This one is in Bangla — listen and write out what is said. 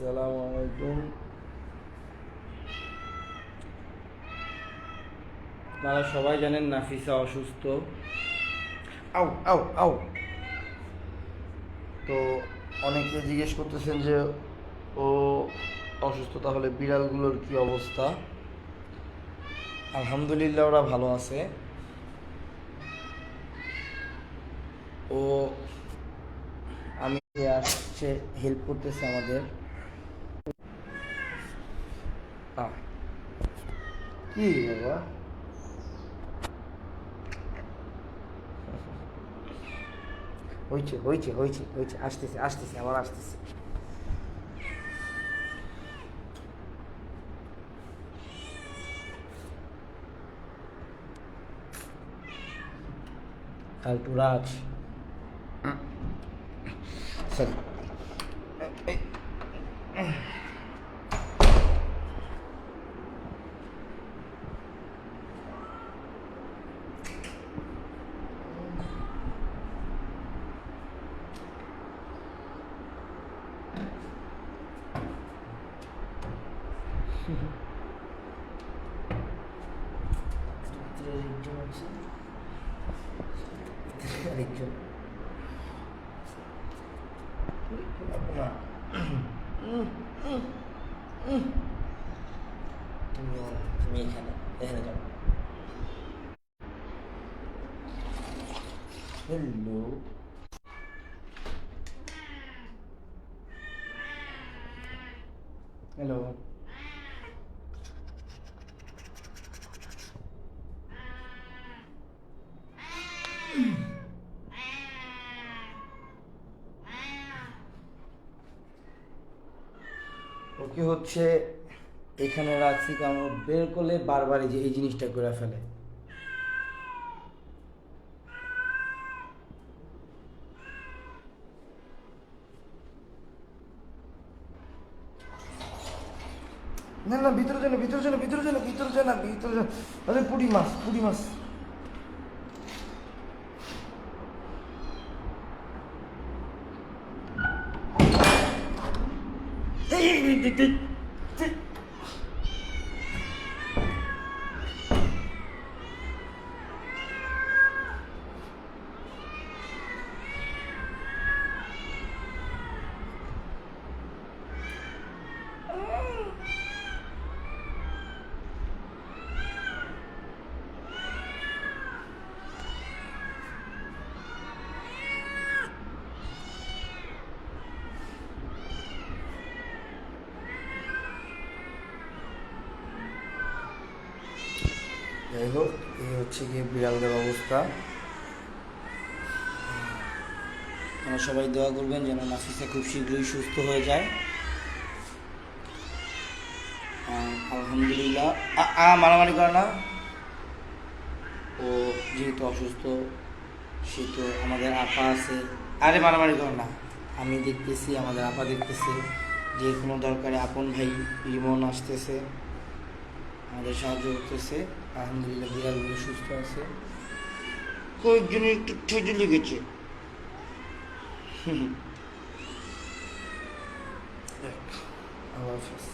আসসালামু আলাইকুম। আপনারা সবাই জানেন নাফিসা অসুস্থ। আউ আউ আউ তো অনেকে জিজ্ঞেস করতেছেন যে ও অসুস্থ, তাহলে বিড়ালগুলোর কি অবস্থা? আলহামদুলিল্লাহ ওরা ভালো আছে। ও আমি আসছে, হেল্প করতেছে আমাদের। আহ, কি বাবা, হয়েছে হয়েছে হয়েছে হয়েছে, আসতেছে আসতেছে আবার আসতেছে। কালটু রাজ, সরি। আরেকজন তুমি এখানে এখানে যাও। Hello, hello. ওকে হচ্ছে এখানে রাখছি, কারণ ও বের করলে বারবার এই যে এই জিনিসটা করে ফেলে। না না, ভিতরে যান, ভিতরে যান, ভিতরে যান, ভিতরে যান, ভিতরে যান। আরে পুঁটি মাছ, পুঁটি মাছ। এই, এই, এই, এই, এই, এই। যাই হোক, এই হচ্ছে গিয়ে বিড়ালদের অবস্থা। আমরা সবাই দোয়া করবেন যেন নাফিসা খুব শীঘ্রই সুস্থ হয়ে যায়। আলহামদুলিল্লাহ। মারামারি করে না। ও যেহেতু অসুস্থ, সেহেতু আমাদের আপা আছে। আরে মারামারি করে না, আমি দেখতেছি, আমাদের আপা দেখতেছে। যে কোনো দরকারে আপন ভাই রিমন আসতেছে, আমাদের সাহায্য করতেছে। আলহামদুলিল্লাহ বিড়ালগুলো সুস্থ আছে। কয়েকজনের একটু ঠেটে লেগেছে। আল্লাহ হাফেজ।